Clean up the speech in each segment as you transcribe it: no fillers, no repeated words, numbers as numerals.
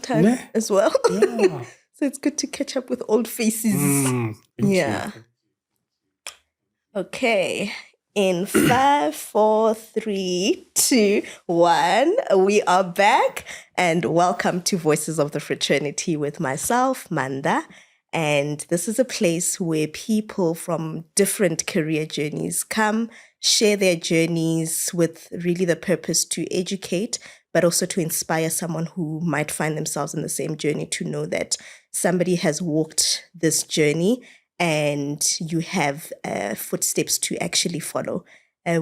time Yeah. as well. Yeah. So it's good to catch up with old faces. Thank Yeah. you. Okay. In 5, 4, 3, 2, 1, we are back, and welcome to Voices of the Fraternity with myself, Manda. And this is a place where people from different career journeys come, share their journeys with really the purpose to educate, but also to inspire someone who might find themselves in the same journey to know that somebody has walked this journey and you have footsteps to actually follow.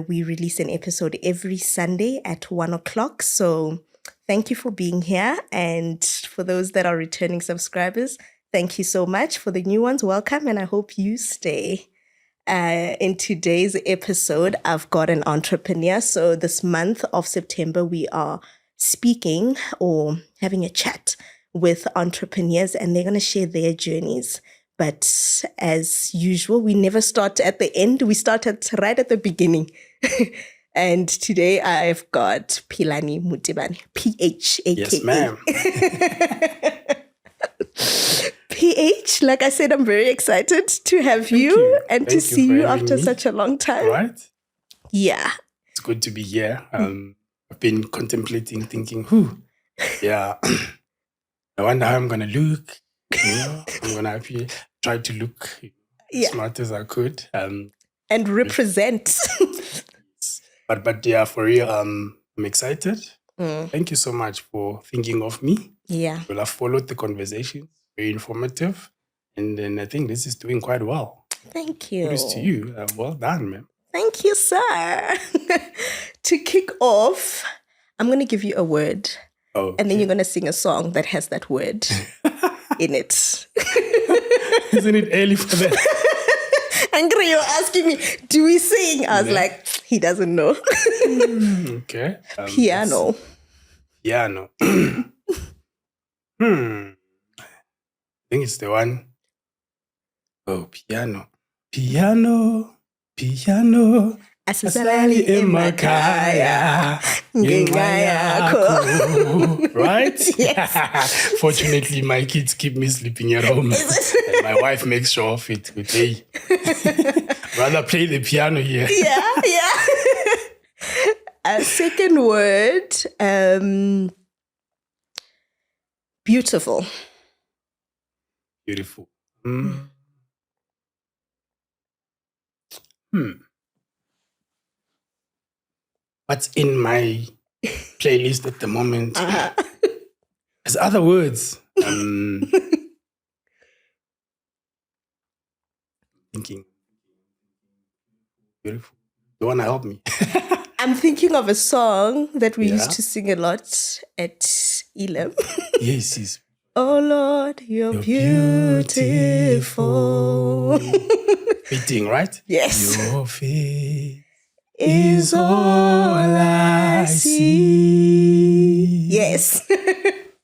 We release an episode every Sunday at 1 o'clock. So thank you for being here. And for those that are returning subscribers, thank you so much. For the new ones, welcome, and I hope you stay. In today's episode, I've got an entrepreneur. So this month of September, we are speaking or having a chat with entrepreneurs, and they're going to share their journeys. But as usual, we never start at the end. We start right at the beginning. And today I've got Philani Mutebane, PH, aka. Yes, ma'am. PH, like I said, I'm very excited to have you and to see you after such a long time. Right? Yeah. It's good to be here. I've been contemplating, thinking, yeah, I wonder how I'm going to look. I'm going to actually try to look as smart as I could. And represent. But yeah, for real, I'm excited. Thank you so much for thinking of me. Yeah. Well, I've followed the conversation. Very informative. And then I think this is doing quite well. Thank you. Kudos to you. Well done, man. Thank you, sir. To kick off, I'm going to give you a word. Okay. And then you're going to sing a song that has that word in it. Isn't it early for that? Angry, you're asking me, do we sing? I was like, he doesn't know. Okay. Piano. Piano. I think it's the one. Oh, piano. Piano. Piano. Asalali emakaya. Right? Yes. Fortunately, my kids keep me sleeping at home. And my wife makes sure of it. Hey, rather play the piano here. Yeah. A second word, beautiful. Beautiful. What's in my playlist at the moment? There's other words. Thinking. Beautiful. You want to help me? I'm thinking of a song that we used to sing a lot at Elam. Yes. Oh Lord, you're beautiful. Fitting, right? Yes. Your face is all I see. Yes.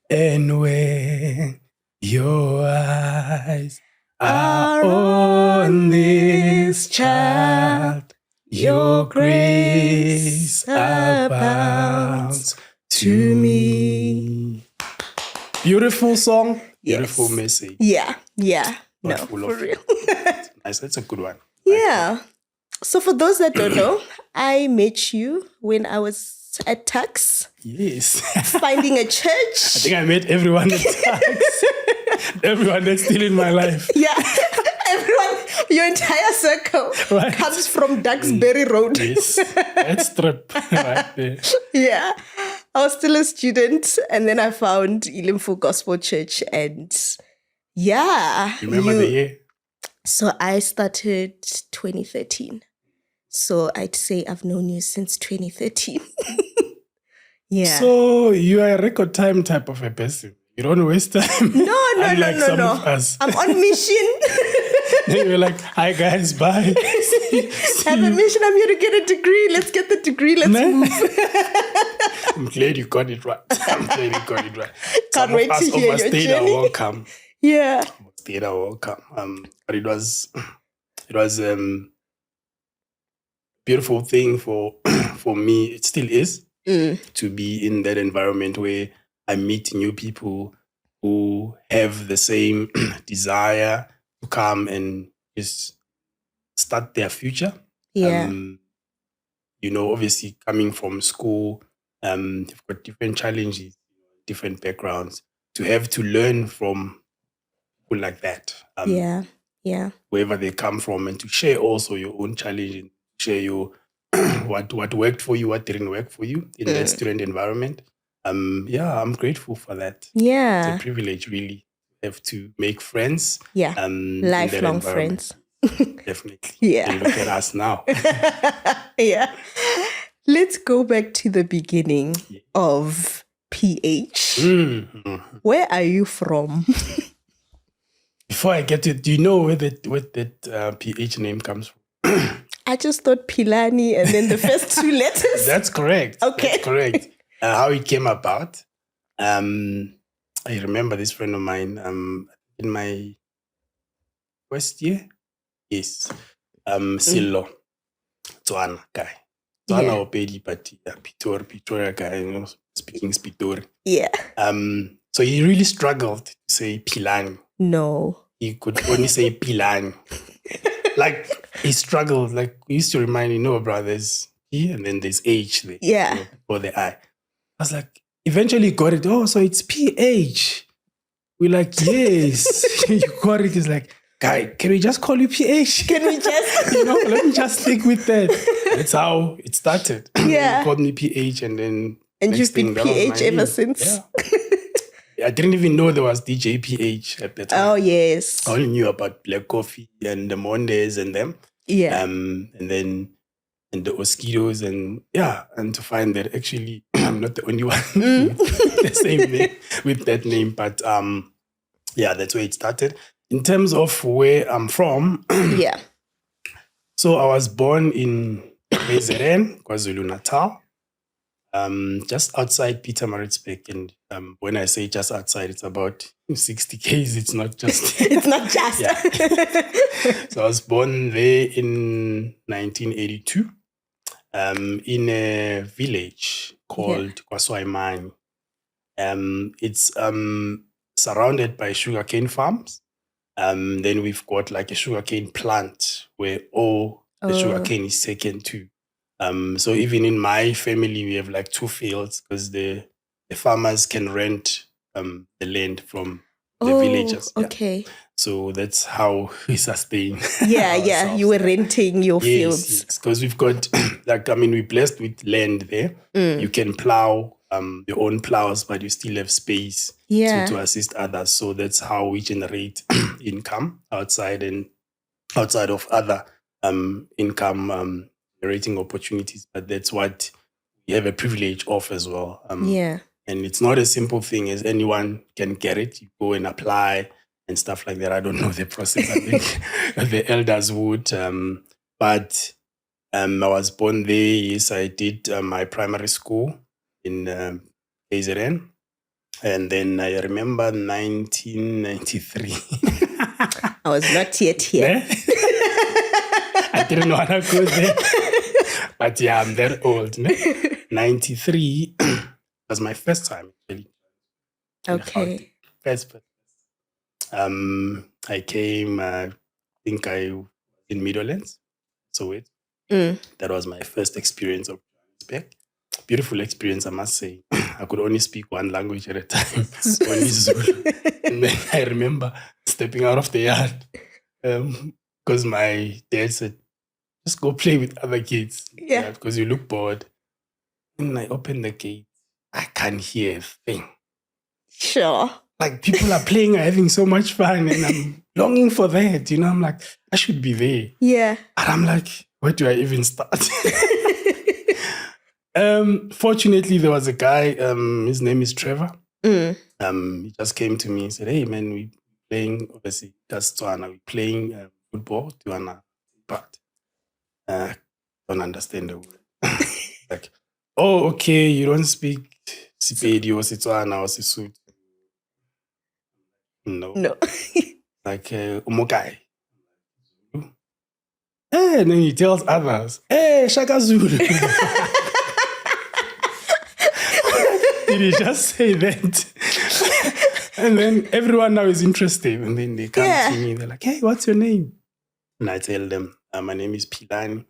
And when your eyes are on this child, your grace abounds to me. Beautiful song, beautiful message. Yeah. Not No, full for of real. Nice, that's a good one. Yeah. So for those that don't know, I met you when I was at Tux. Yes. Finding a church. I think I met everyone at Tux. Everyone that's still in my life. Yeah. Everyone, your entire circle comes from Duxbury Road. Yes. That's trip right there. Yeah. I was still a student, and then I found Ilimfu Gospel Church, and Remember the year? So I started 2013. So I'd say I've known you since 2013. Yeah. So you are a record time type of a person. You don't waste time. No. Some of us. I'm on mission. Then you're like, hi guys, bye. I have a mission. I'm here to get a degree. Let's get the degree. Let's move. I'm glad you got it right. Can't wait to hear your journey. Our welcome. Yeah. Overstayed our welcome. But it was beautiful thing for me. It still is to be in that environment where I meet new people. who have the same desire to come and just start their future. Yeah. Obviously coming from school, they've got different challenges, different backgrounds. To have to learn from people like that, Yeah. wherever they come from, and to share also your own challenge and share your what worked for you, what didn't work for you in that student environment. I'm grateful for that. Yeah. It's a privilege, really, have to make friends. Yeah. In that Lifelong environment. friends. Definitely. Yeah. And look at us now. Yeah. Let's go back to the beginning of PH. Where are you from? Before I get to it, do you know where that PH name comes from? I just thought Pilani and then the first two letters. That's correct. Okay. That's correct. How it came about. I remember this friend of mine in my first year. Yes. Silo. Tswana guy. Tswana Opedi, but Pretoria guy, speaking Spitori. Yeah. So he really struggled to say Pilani. No. He could only say Pilani. Like, he struggled. Like, we used to remind bro, there's P and then there's H there. Yeah. Or the I. I was like, eventually got it. Oh, so it's PH. We're like, yes. You got it. He's like, guy, can we just call you PH? Can we just? Let me just stick with that. That's how it started. Yeah. He called me PH and then... And you've been PH ever since? Yeah. I didn't even know there was DJ PH at the time. Oh, yes. I only knew about Black Coffee and the Mondays and them. Yeah. And then the Oskidos and to find that actually I'm not the only one with the same name, with that name. But that's where it started. In terms of where I'm from, yeah. So I was born in KZN, KwaZulu-Natal, just outside Pietermaritzburg. And when I say just outside, it's about 60 km. It's not just. It's not just. Yeah. So I was born there in 1982 in a village called Kwaswaimani. It's surrounded by sugarcane farms. Then we've got like a sugarcane plant where all the sugarcane is taken to. So even in my family, we have like 2 fields because the farmers can rent the land from the villagers. Yeah. Okay. So that's how we sustain. Yeah. You were renting your fields. Yes, because we've got we're blessed with land there. You can plow your own plows, but you still have space to assist others. So that's how we generate income outside of other income generating opportunities. But that's what we have a privilege of as well. And it's not a simple thing as anyone can get it. You go and apply and stuff like that. I don't know the process. I think the elders would. But I was born there. Yes, I did my primary school in KZN. And then I remember 1993. I was not yet here. I didn't want to go there. But yeah, I'm that old. 93 was my first time. Really. Okay. First. I came, I think I was in Midlands. So that was my first experience of Setback. Beautiful experience, I must say. I could only speak one language at a time, only Zulu. And then I remember stepping out of the yard because my dad said, just go play with other kids. Yeah. Because you look bored. And I opened the gate. I can't hear a thing. Sure. Like people are playing, are having so much fun, and I'm longing for that. I'm like, I should be there. Yeah. And I'm like, where do I even start? Fortunately, there was a guy, his name is Trevor. He just came to me and said, hey man, we're playing, obviously, that's Tswana, we're playing football, but don't understand the word. Like, oh, okay, you don't speak Sepedi or Setswana or Sesotho. No. Like, Umokai. And then he tells others, hey, Shaka Zulu. Did he just say that? And then everyone now is interested. And then they come Yeah. to me. They're like, hey, what's your name? And I tell them, my name is Pilani.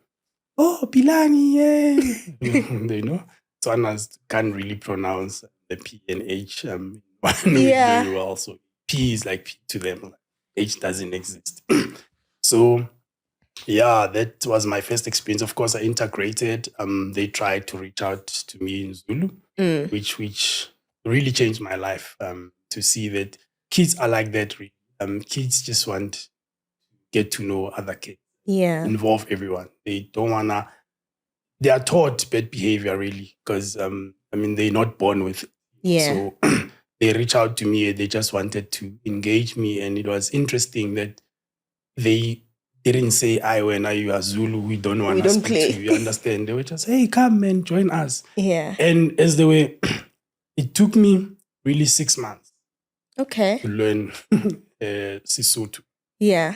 Oh, Pilani, yeah. They know. Tswanas can't really pronounce the P and H one Yeah. very well. So P is like P to them. H doesn't exist. So yeah, that was my first experience. Of course, I integrated. They tried to reach out to me in Zulu, which really changed my life. To see that kids are like that. Really. Kids just want to get to know other kids. Yeah. Involve everyone. They don't wanna. They are taught bad behavior really, because they're not born with it. Yeah. So they reach out to me and they just wanted to engage me, and it was interesting that they didn't say, when you are Zulu, we don't want to speak play. to you. You understand? They were just, hey, come and join us. Yeah. And as they were, it took me really 6 months Okay. to learn Sisotho. Yeah.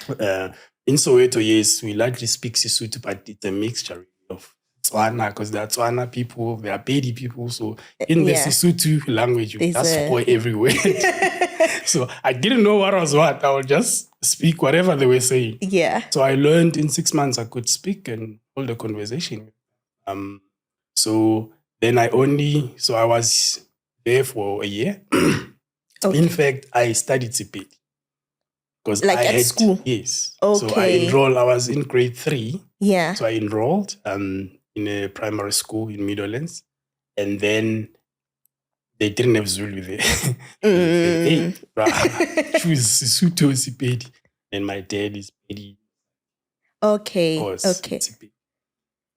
In Soweto, yes, we largely speak Sisotho, but it's a mixture of Tswana, because there are Tswana people, there are Pedi people. So in the Sisotho language, you just spoil every word. So I didn't know what was what. I would just speak whatever they were saying. Yeah. So I learned in 6 months I could speak and hold a conversation. So then I was there for a year. Okay. In fact, I studied Sepedi. Because like at school? Yes. Okay. So I was in grade 3. Yeah. So I enrolled in a primary school in Meadowlands. And then they didn't have Zulu there. Hey, choose Sesotho Sepedi. And my dad is Pedi. Okay. Okay.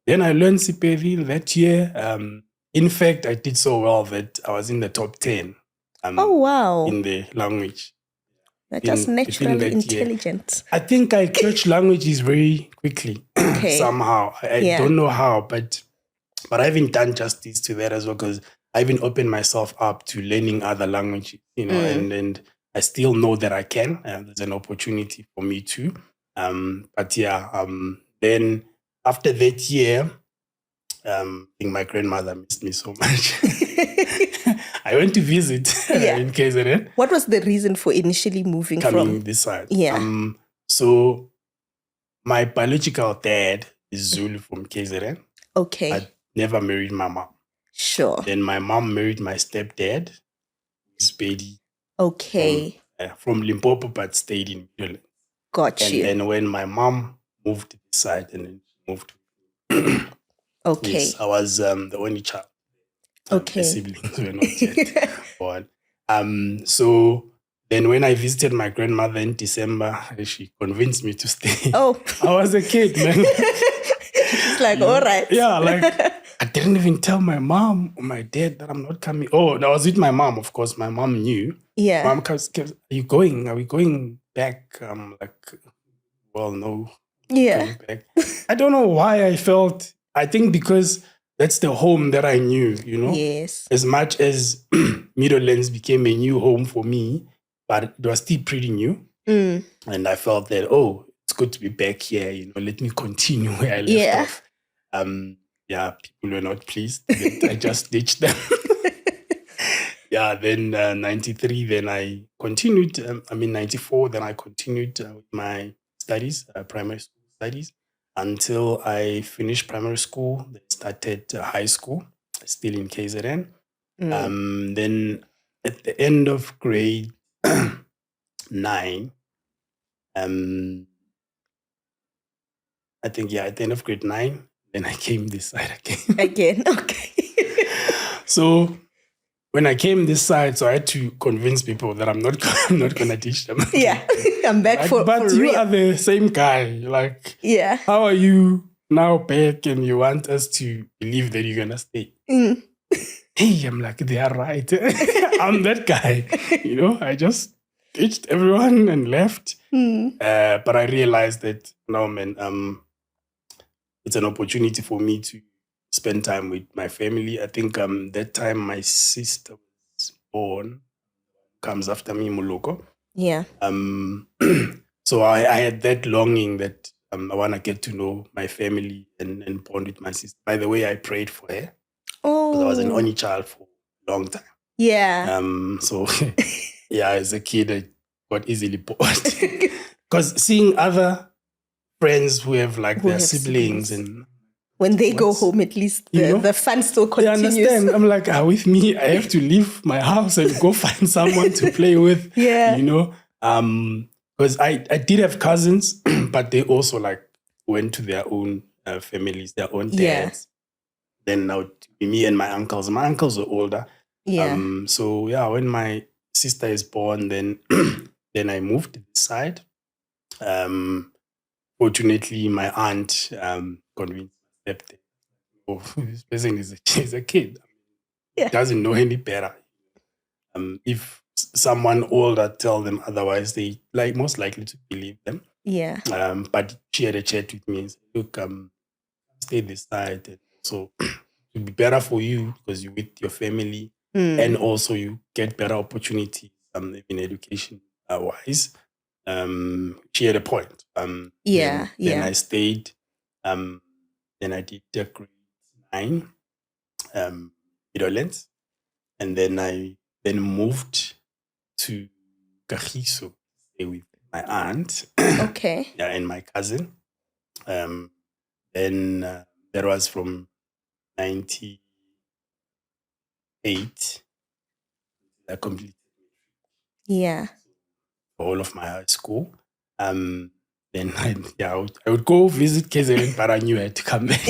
Then I learned Sepedi that year. In fact, I did so well that I was in the top 10. Oh, wow. In the language. You're just naturally intelligent. I think I catch languages very quickly. Okay. Somehow. I don't know how, but I haven't done justice to that as well, because I haven't opened myself up to learning other languages, and I still know that I can. There's an opportunity for me too. Then after that year, I think my grandmother missed me so much. I went to visit in KZN. What was the reason for initially moving coming this side? Yeah. So my biological dad is Zulu from KZN. Okay. I never married my mom. Sure. Then my mom married my stepdad, who's Pedi. Okay. From Limpopo, but stayed in Meadowlands. Got you. And when my mom moved to this side, and then she moved to okay. Yes, I was the only child. Okay. My siblings were not yet born. So then when I visited my grandmother in December, she convinced me to stay. Oh. I was a kid, man. It's like, all right. Yeah, like I didn't even tell my mom or my dad that I'm not coming. Oh, I was with my mom, of course. My mom knew. Yeah. Mom kept, are you going? Are we going back? Well, no. Yeah. Back. I don't know why I felt, I think because that's the home that I knew, Yes. As much as Meadowlands became a new home for me, but it was still pretty new. And I felt that, it's good to be back here, let me continue where I left off. People were not pleased that I just ditched them. Then 93, then I continued, 94, then I continued with my studies, primary school studies, until I finished primary school, then started high school, still in KZN. Then at the end of grade 9, I think, at the end of grade 9, then I came this side again. Okay. So when I came this side, so I had to convince people that I'm not going to teach them. Yeah, I'm back for But you are the same guy. Like, how are you now back and you want us to believe that you're going to stay? Hey, I'm like, they are right. I'm that guy. I just ditched everyone and left. But I realized that, no, man, it's an opportunity for me to spend time with my family. I think that time my sister was born, comes after me, Moloko. Yeah. So I had that longing that I want to get to know my family and bond with my sister. By the way, I prayed for her. Oh. Because I was an only child for a long time. Yeah. So Yeah, as a kid, I got easily bored. Because seeing other friends who have like Who their have siblings siblings. and When they go What's- home, at least you know, the fun still I continues. understand. I'm like, with me, I have to leave my house and go find someone to play with. Yeah. You know, because I did have cousins, but they also like went to their own families, their own Yeah. dads. Then now to be me and my uncles. My uncles were older. Yeah. So yeah, when my sister is born, then then I moved to this side. Fortunately, my aunt convinced my stepdad. Oh, this person is a kid. Yeah. Doesn't know any better. If someone older tell them otherwise, they like most likely to believe them. Yeah. But she had a chat with me and said, look, stay this side. And so it'll be better for you because you're with your family and also you get better opportunities in education wise. She had a point. Yeah. Then I stayed. Then I did grade 9, Midlands, and then I moved to Kagiso with my aunt. Okay. Yeah, and my cousin. Then that was from 98. I completed Yeah. all of my high school. Then I would go visit KZN, but I knew I had to come back.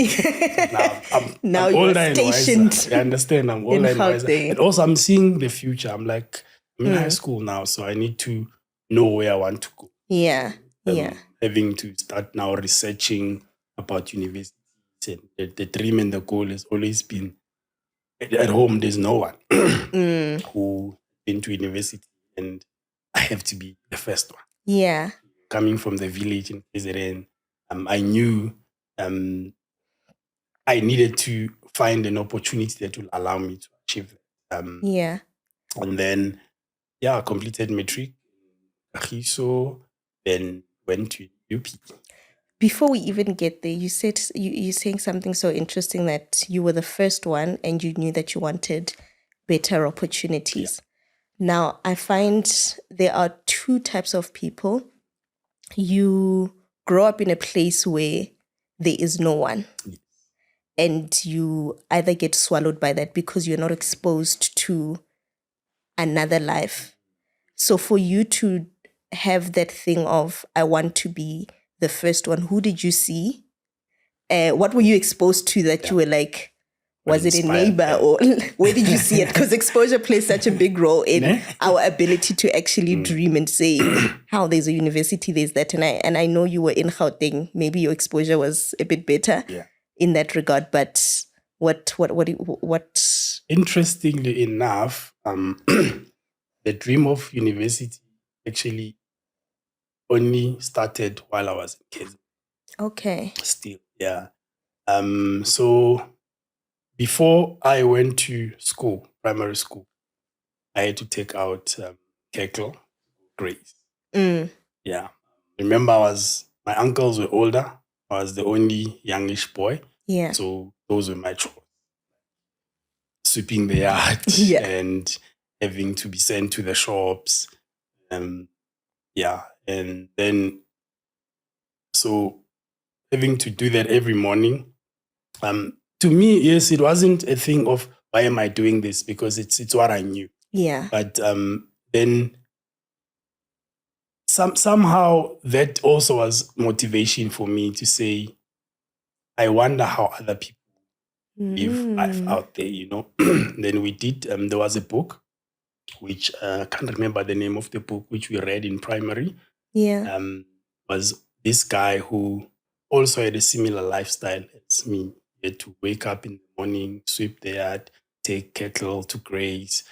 Now I'm you're older and stationed wiser. I understand. I'm in older and wiser. Gauteng. And also, I'm seeing the future. I'm like, I'm in high school now, so I need to know where I want to go. Yeah. Yeah. Having to start now researching about universities. And the dream and the goal has always been, at home, there's no one who been to university, and I have to be the first one. Yeah. Coming from the village in KZN, I knew I needed to find an opportunity that will allow me to achieve that. Yeah. And then, I completed matric, Kagiso, then went to UP. Before we even get there, you said you're saying something so interesting that you were the first one and you knew that you wanted better opportunities. Now, I find there are two types of people. You grow up in a place where there is no one. And you either get swallowed by that because you're not exposed to another life. So for you to have that thing of, I want to be the first one, who did you see? What were you exposed to that you were like, was it a neighbor or where did you see it? Because exposure plays such a big role in our ability to actually dream and say, how there's a university, there's that. And I know you were in Gauteng. Maybe your exposure was a bit better in that regard. But what? Interestingly enough, the dream of university actually only started while I was in KZN. Okay. Still, yeah. So before I went to school, primary school, I had to take out Kekel grades. Yeah. Remember, my uncles were older. I was the only youngish boy. Yeah. So those were my chores. Sweeping the yard and having to be sent to the shops. And then so having to do that every morning. To me, yes, it wasn't a thing of why am I doing this, because it's what I knew. Yeah. But then somehow that also was motivation for me to say, I wonder how other people live life out there, Then we did, there was a book, which I can't remember the name of the book, which we read in primary. Yeah. Was this guy who also had a similar lifestyle as me. He had to wake up in the morning, sweep the yard, take cattle to graze,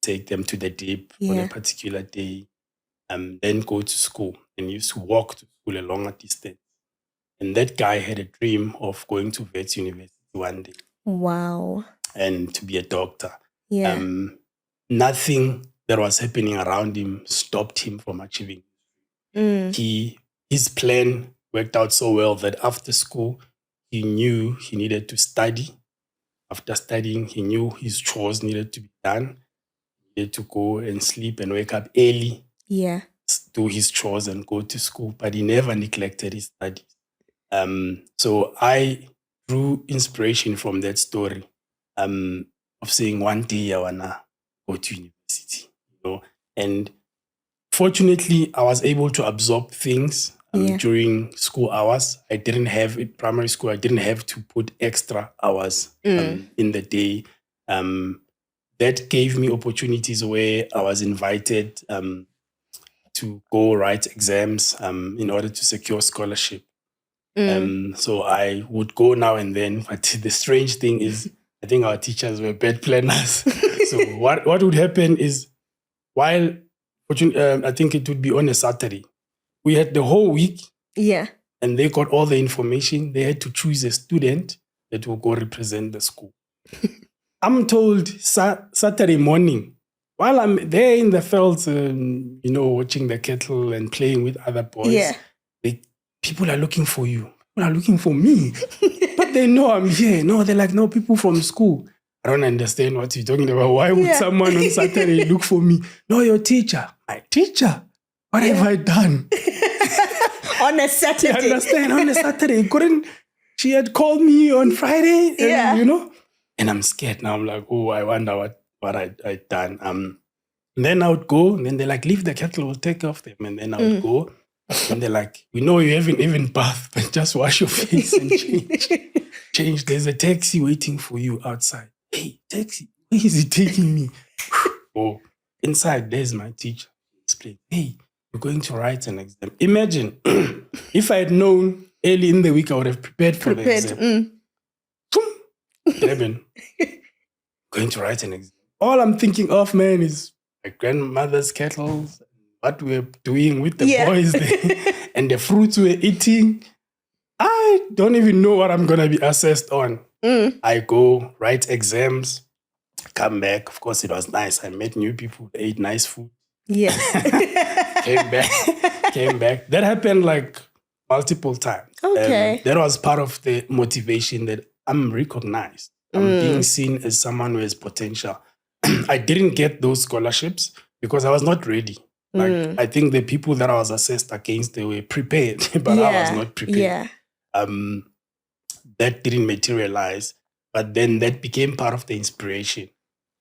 take them to the dip on a particular day, then go to school, and used to walk to school a longer distance. And that guy had a dream of going to Wits University one day. Wow. And to be a doctor. Yeah. Nothing that was happening around him stopped him from achieving. His plan worked out so well that after school, he knew he needed to study. After studying, he knew his chores needed to be done. He had to go and sleep and wake up early, Yeah. do his chores and go to school, but he never neglected his studies. So I drew inspiration from that story of saying one day I wanna go to university, and fortunately I was able to absorb things during school hours. I didn't have in primary school. I didn't have to put extra hours in the day. That gave me opportunities where I was invited to go write exams in order to secure scholarship. So I would go now and then, but the strange thing is, I think our teachers were bad planners. So what would happen is, while I think it would be on a Saturday, we had the whole week, and they got all the information. They had to choose a student that will go represent the school. I'm told Saturday morning, while I'm there in the fields, watching the cattle and playing with other boys, people are looking for you. People are looking for me. But they know I'm here. No, they're like, no, people from school. I don't understand what you're talking about. Why would someone on Saturday look for me? No, your teacher. My teacher? What have I done? On a Saturday. You understand? On a Saturday. She had called me on Friday. And, and I'm scared now. I'm like, oh, I wonder what I'd done. And then I would go, and then they're like, leave the cattle, we'll take off them. And then I would go, and they're like, we know you haven't even bathed, but just wash your face and change. There's a taxi waiting for you outside. Hey, taxi, where is he taking me? Oh, inside, there's my teacher. Explain, hey, you're going to write an exam. Imagine, if I had known early in the week, I would have prepared for the exam. 11, going to write an exam. All I'm thinking of, man, is my grandmother's kettles, what we're doing with the boys there, and the fruits we're eating. I don't even know what I'm going to be assessed on. I go, write exams, come back. Of course, it was nice. I met new people, ate nice food. Yeah. Came back. That happened like multiple times. Okay. That was part of the motivation that I'm recognized. I'm being seen as someone who has potential. I didn't get those scholarships because I was not ready. Like, I think the people that I was assessed against, they were prepared, but I was not prepared. That didn't materialize, but then that became part of the inspiration.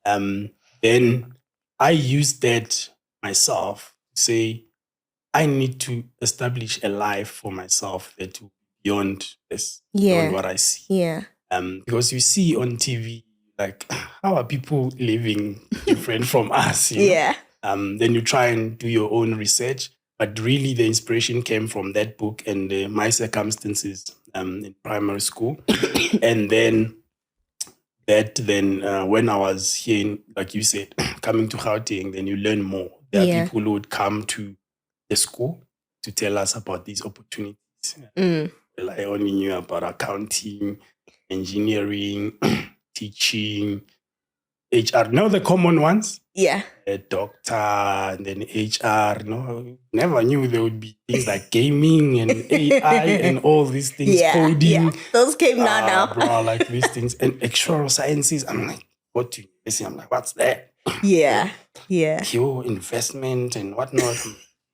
Then I used that myself to say, I need to establish a life for myself that will be beyond this, beyond what I see. Yeah. Because you see on TV, like, how are people living different from us? Yeah. Then you try and do your own research, but really the inspiration came from that book and my circumstances in primary school. And then when I was here, like you said, coming to Gauteng, then you learn more. There are people who would come to the school to tell us about these opportunities. Like, I only knew about accounting, engineering, teaching, HR. Know the common ones? Yeah. A doctor and then HR. No, never knew there would be things like gaming and AI and all these things, coding. Yeah. Those came now. Bro, like these things. And actuarial sciences. I'm like, what do you see? I'm like, what's that? Yeah. Yeah. Pure investment and whatnot.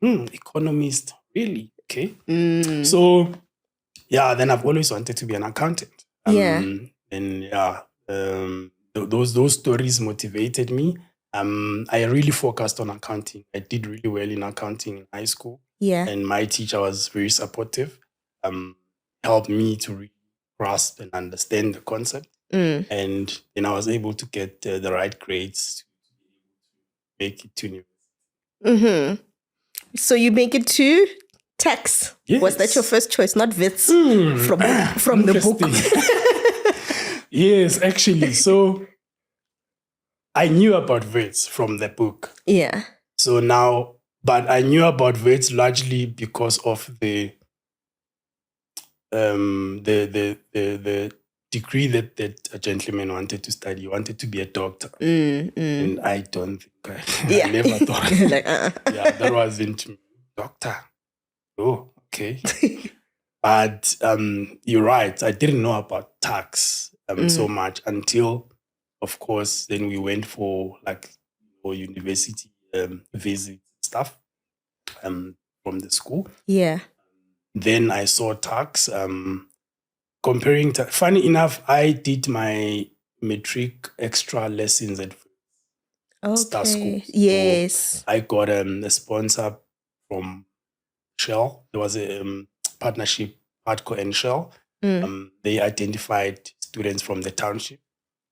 Economist. Really? Okay. So, then I've always wanted to be an accountant. Those stories motivated me. I really focused on accounting. I did really well in accounting in high school. Yeah. And my teacher was very supportive. Helped me to really grasp and understand the concept. And then I was able to get the right grades to make it to university. So you make it to tax. Yes. Was that your first choice, not Wits from the book? Yes, actually. So I knew about Wits from the book. Yeah. So now, but I knew about Wits largely because of the degree that a gentleman wanted to study. He wanted to be a doctor. And I don't think I never thought. Like, that wasn't me. Doctor. Oh, okay. But you're right. I didn't know about tax so much until, of course, then we went for like or university visit stuff from the school. Yeah. Then I saw tax. Comparing to, funny enough, I did my matric extra lessons at Star Okay. Schools. Yes. So I got a sponsor from Shell. There was a partnership, Hardcore and Shell. They identified students from the township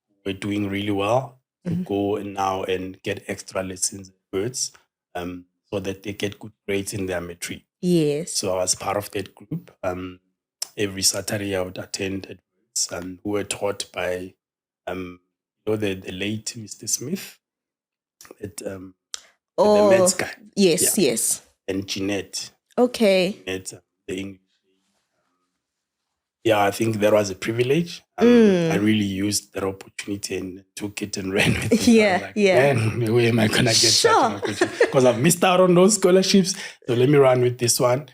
who were doing really well to go now and get extra lessons at Birds so that they get good grades in their matric. Yes. So I was part of that group. Every Saturday I would attend at Birds, who were taught by the late Mr. Smith at the Mets guy. Yes, yes. And Jeanette. Okay. Jeanette, the English. Yeah, I think that was a privilege. I really used that opportunity and took it and ran with it. Yeah, Man, where am I going to get such an opportunity? Because I've missed out on those scholarships. So let me run with this one.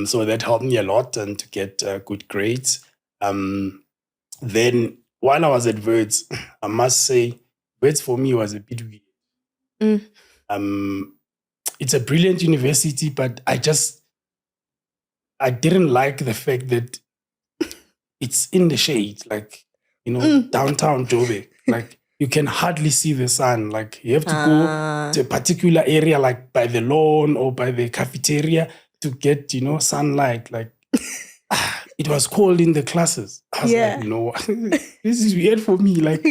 So that helped me a lot and to get good grades. Then while I was at Words, I must say, Words for me was a bit weird. It's a brilliant university, but I didn't like the fact that it's in the shade, like, downtown Joburg. Like, you can hardly see the sun. Like, you have to go to a particular area, like by the lawn or by the cafeteria to get, sunlight. Like, it was cold in the classes. I was like, no, this is weird for me. Like,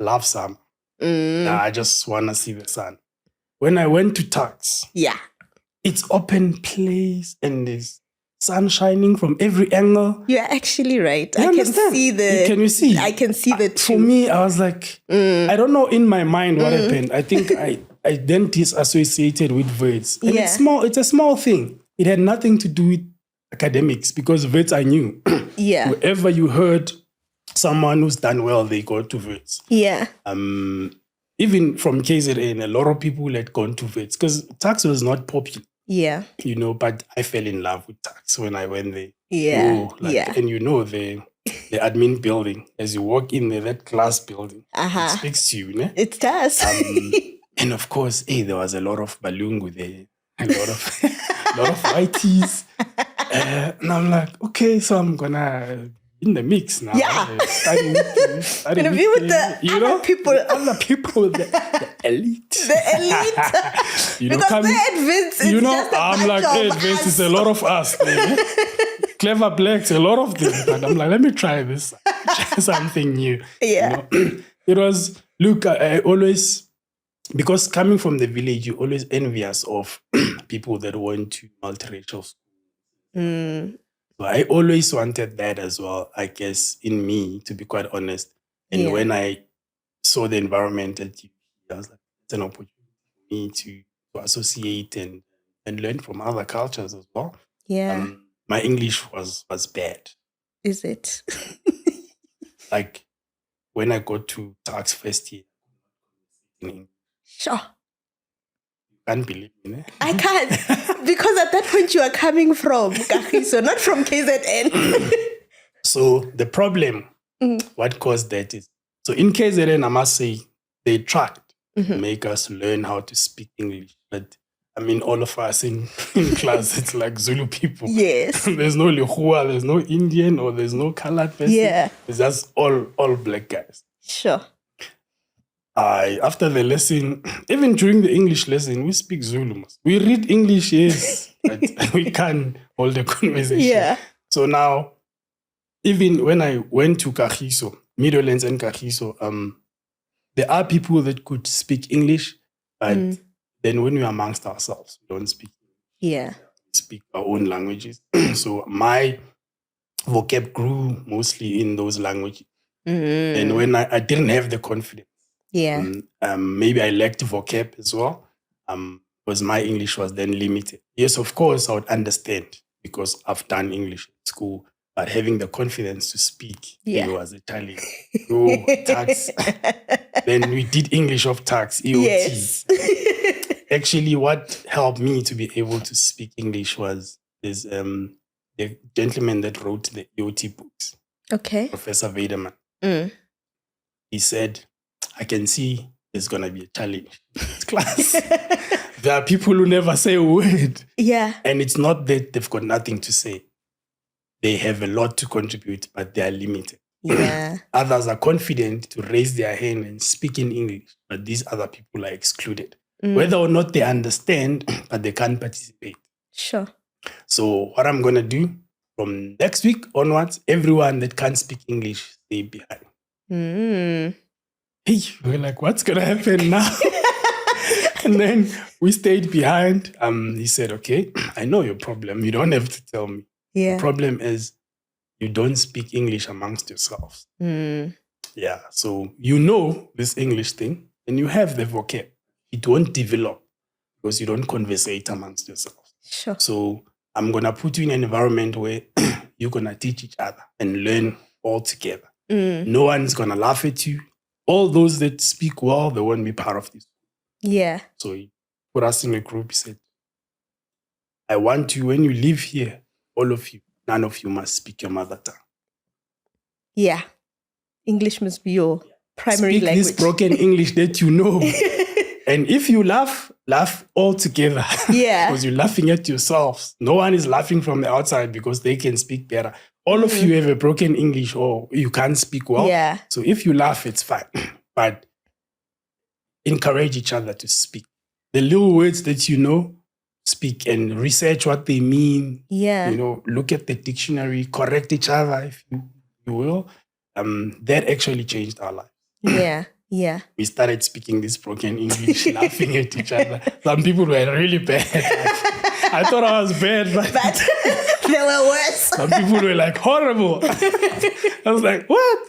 love sun. I just want to see the sun. When I went to Tax, it's open place and there's sun shining from every angle. You're actually right. You understand? Can you see? I can see the two. For me, I was like, I don't know in my mind what happened. I think I then disassociated with words. And it's a small thing. It had nothing to do with academics because words I knew. Wherever you heard someone who's done well, they go to words. Even from KZN, a lot of people had gone to words because Tax was not popular. But I fell in love with Tax when I went there. And the admin building, as you walk in there, that glass building, it speaks to you. Ne? It does. And of course, there was a lot of balloongu there, a lot of ITs. And I'm like, okay, so I'm gonna in the mix now. Starting gonna be with the other people, the elite. The elite. Because they're advanced. I'm like, advanced is a lot of us. Clever blacks, a lot of them. But I'm like, let me try this. Try something new. It was, look, I always, because coming from the village, you're always envious of people that went to multiracial schools. So I always wanted that as well, I guess, in me, to be quite honest. And when I saw the environment at UP, I was like, it's an opportunity for me to associate and learn from other cultures as well. My English was bad. Is it? Like, when I got to Tax first year, sure. Can't believe me, ne? I can't. Because at that point you are coming from Kagiso, not from KZN. So the problem, what caused that is, so in KZN, I must say, they tried to make us learn how to speak English. But I mean, all of us in class, it's like Zulu people. Yes. There's no Lihua, there's no Indian, or there's no colored person. It's just all black guys. Sure. After the lesson, even during the English lesson, we speak Zulu. We read English, yes, but we can't hold a conversation. So now, even when I went to Kagiso, Meadowlands and Kagiso, there are people that could speak English, but then when we're amongst ourselves, we don't speak English. We speak our own languages. So my vocab grew mostly in those languages. And when I didn't have the confidence, maybe I lacked vocab as well, because my English was then limited. Yes, of course, I would understand because I've done English at school, but having the confidence to speak, it was Italian. Tax. Then we did English of Tax, EOT. Yes. Actually, what helped me to be able to speak English was the gentleman that wrote the EOT books. Okay. Professor Vederman. He said, I can see there's going to be a challenge in this class. There are people who never say a word. Yeah. And it's not that they've got nothing to say. They have a lot to contribute, but they are limited. Yeah. Others are confident to raise their hand and speak in English, but these other people are excluded. Whether or not they understand, but they can't participate. Sure. So what I'm going to do from next week onwards, everyone that can't speak English, stay behind. Hey, we're like, what's going to happen now? And then we stayed behind. He said, okay, I know your problem. You don't have to tell me. Yeah. The problem is you don't speak English amongst yourselves. Yeah. So you know this English thing and you have the vocab. It won't develop because you don't conversate amongst yourselves. Sure. So I'm going to put you in an environment where you're going to teach each other and learn all together. No one's going to laugh at you. All those that speak well, they won't be part of this. Yeah. So he put us in a group. He said, I want you, when you live here, all of you, none of you must speak your mother tongue. Yeah. English must be your primary Speak language. this broken English that you know. And if you laugh all together. Yeah. Because you're laughing at yourselves. No one is laughing from the outside because they can speak better. All of you have a broken English or you can't speak well. Yeah. So if you laugh, it's fine. But encourage each other to speak. The little words that you know, speak and research what they mean. Yeah. Look at the dictionary, correct each other if you will. That actually changed our life. Yeah. Yeah. We started speaking this broken English, laughing at each other. Some people were really bad. I thought I was bad, but they were worse. Some people were like horrible. I was like, what?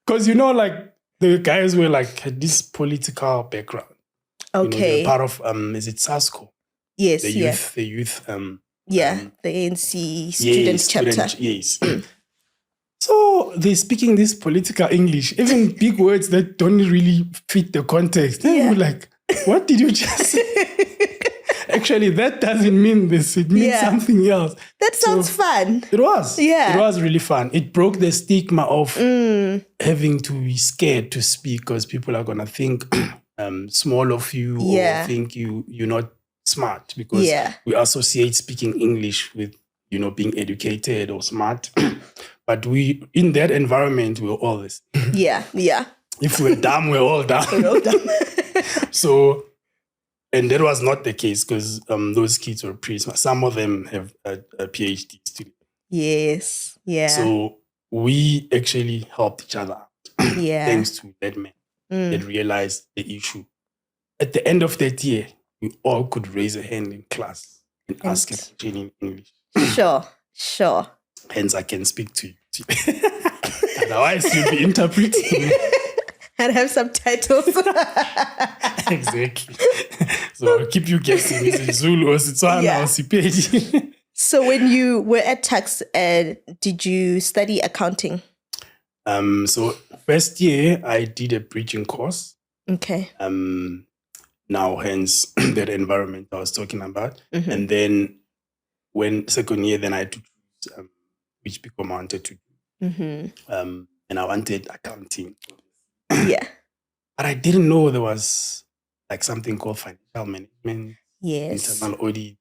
Because the guys were had this political background. Okay. They're part of is it SASCO? Yes. The youth. The ANC student chapter. Yes. So they're speaking this political English, even big words that don't really fit the context. And we're like, what did you just say? Actually, that doesn't mean this. It means something else. That sounds fun. It was. Yeah. It was really fun. It broke the stigma of having to be scared to speak because people are going to think small of you or think you're not smart because we associate speaking English with, being educated or smart. But in that environment, we're all this. Yeah. If we're dumb, we're all dumb. So, and that was not the case because those kids were pretty smart. Some of them have a PhD student. Yes. Yeah. So we actually helped each other out. Thanks to that man that realized the issue. At the end of that year, we all could raise a hand in class and ask a question in English. Sure. Hence, I can speak to you. Otherwise, you'll be interpreting. And have subtitles. Exactly. So I'll keep you guessing. Is it Zulu or Setswana or Sepedi? So when you were at Tux, did you study accounting? So first year, I did a preaching course. Okay. Now, hence, that environment I was talking about. And then when second year, then I had to choose which become I wanted to do. And I wanted accounting. Yeah. But I didn't know there was something called financial management, internal audit,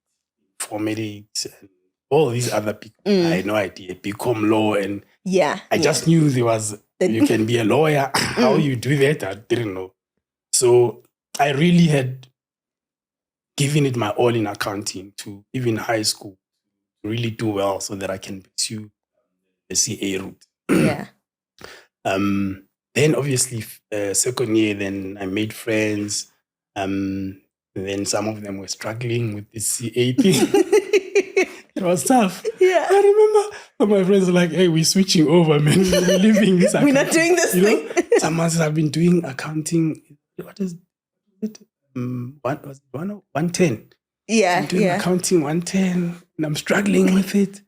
informatics, and all these other people. I had no idea. Become law and I just knew there was, you can be a lawyer. How you do that, I didn't know. So I really had given it my all in accounting to even high school, to really do well so that I can pursue the CA route. Yeah. Then obviously second year, then I made friends. Then some of them were struggling with the CA thing. It was tough. Yeah. I remember some of my friends were like, hey, we're switching over, man. We're leaving this accounting. We're not doing this thing. Someone said, I've been doing accounting. What is it? 110. Yeah. I'm doing accounting 110 and I'm struggling with it.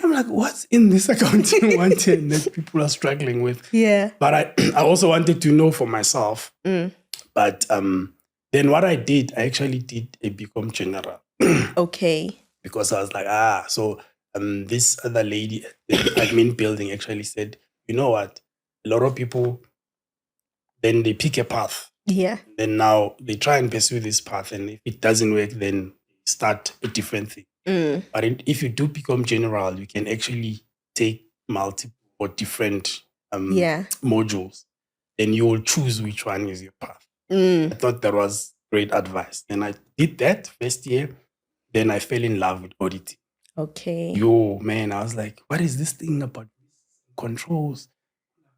I'm like, what's in this accounting 110 that people are struggling with? Yeah. But I also wanted to know for myself. But then what I did, I actually did a BCom General. Okay. Because I was like, so this other lady at the admin building actually said, you know what? A lot of people, then they pick a path Yeah. Then now they try and pursue this path, and if it doesn't work, then start a different thing. But if you do become general, you can actually take multiple or different modules. Then you will choose which one is your path. I thought that was great advice. And I did that first year. Then I fell in love with auditing. Okay. Yo, man, I was like, what is this thing about controls?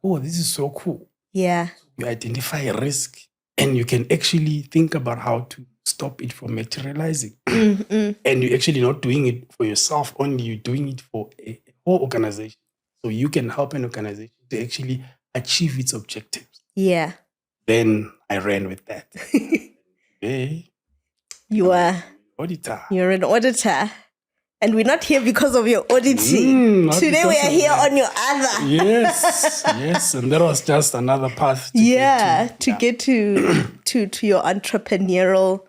Oh, this is so cool. Yeah. You identify a risk and you can actually think about how to stop it from materializing. And you're actually not doing it for yourself only, you're doing it for a whole organization. So you can help an organization to actually achieve its objectives. Yeah. Then I ran with that. Hey, you're an auditor. And we're not here because of your auditing. Today we are here on your other. Yes. And that was just another path to get to your entrepreneurial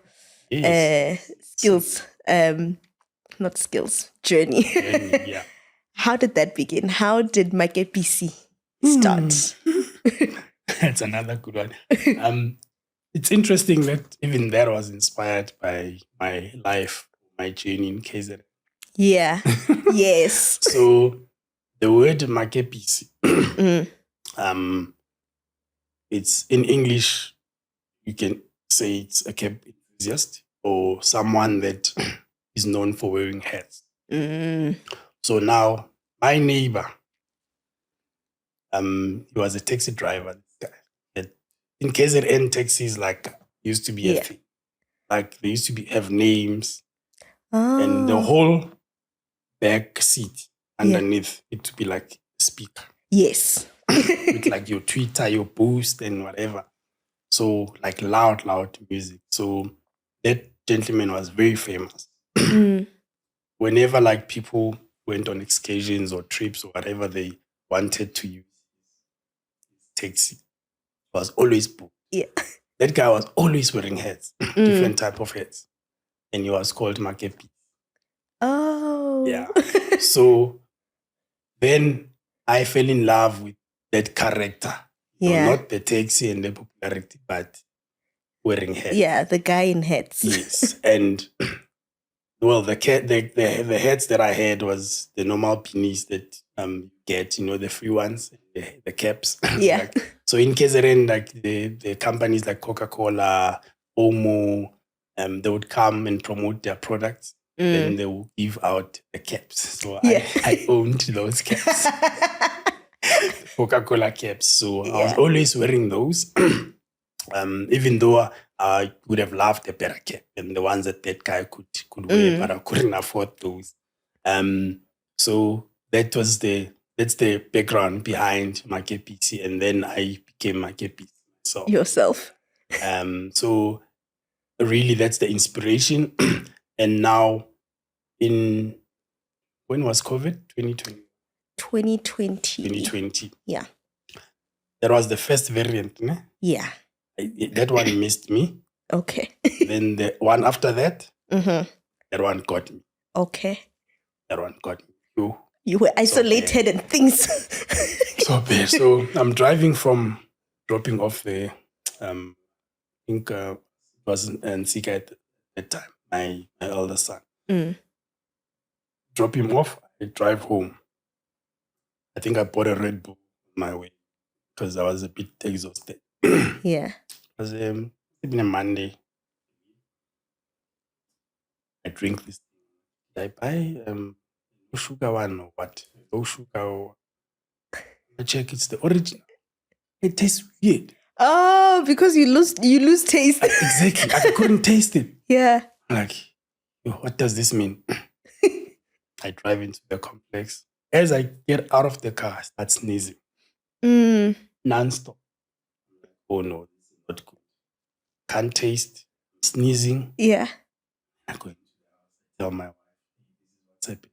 skills. Not skills, journey. Yeah. How did that begin? How did Makepisi start? That's another good one. It's interesting that even that was inspired by my life, my journey in KZN. Yeah. Yes. So the word Makepisi, it's in English, you can say it's a cap enthusiast or someone that is known for wearing hats. So now my neighbor, he was a taxi driver. In KZN, taxis used to be a thing. Like they used to have names, and the whole back seat underneath it to be like a speaker. Yes. With like your Twitter, your Boost, and whatever. So like loud music. So that gentleman was very famous. Whenever like people went on excursions or trips or whatever they wanted to use taxi, was always booked. Yeah. That guy was always wearing hats, different type of hats. And he was called Makepisi. Oh. Yeah. So then I fell in love with that character. Yeah. Not the taxi and the popularity, but wearing hats. Yeah, the guy in hats. Yes. And well, the hats that I had was the normal beanies that get, the free ones, the caps. Yeah. So in KZN, like the companies like Coca-Cola, Omo, they would come and promote their products. Then they will give out the caps. So I owned those caps. Coca-Cola caps. So I was always wearing those. Even though I would have loved a better cap and the ones that guy could wear, but I couldn't afford those. So that's the background behind Makepisi, and then I became Makepisi myself. Yourself. So really that's the inspiration. And now when was COVID? 2020. 2020. Yeah. That was the first variant, ne? Yeah. That one missed me. Okay. Then the one after that, that one got me. Okay. That one got me. You were isolated and things. So bad. So I'm driving from dropping off the, I think it was in Sika at that time, my elder son. Drop him off, I drive home. I think I bought a Red Bull on my way because I was a bit exhausted. Yeah. It was even a Monday. I drink this. I buy no sugar one or what? No sugar or I check it's the original. It tastes weird. Oh, because you lose taste. Exactly. I couldn't taste it. Yeah. Like, what does this mean? I drive into the complex. As I get out of the car, I start sneezing. Non-stop. Oh no, this is not good. Can't taste. Sneezing. Yeah. I'm going to tell my wife, what's happening?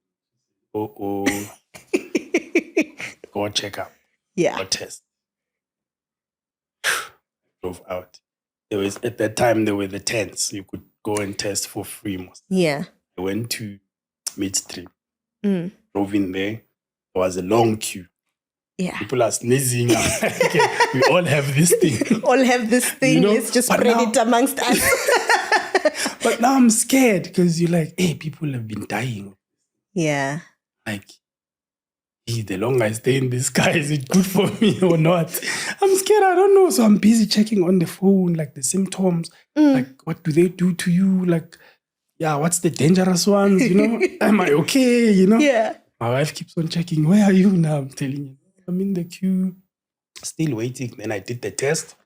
Go check up. Yeah. Go test. Drove out. At that time there were the tents. You could go and test for free most. Yeah. I went to midstream. Drove in there. There was a long queue. Yeah. People are sneezing. I'm like, okay, we all have this thing. All have this thing. Let's just spread it amongst us. But now I'm scared because you're like, hey, people have been dying. Yeah. Like, the longer I stay in this car, is it good for me or not? I'm scared. I don't know. So I'm busy checking on the phone, like the symptoms. Like, what do they do to you? Like, yeah, what's the dangerous ones? Am I okay? Yeah. My wife keeps on checking. Where are you now? I'm telling you, I'm in the queue, still waiting. Then I did the test.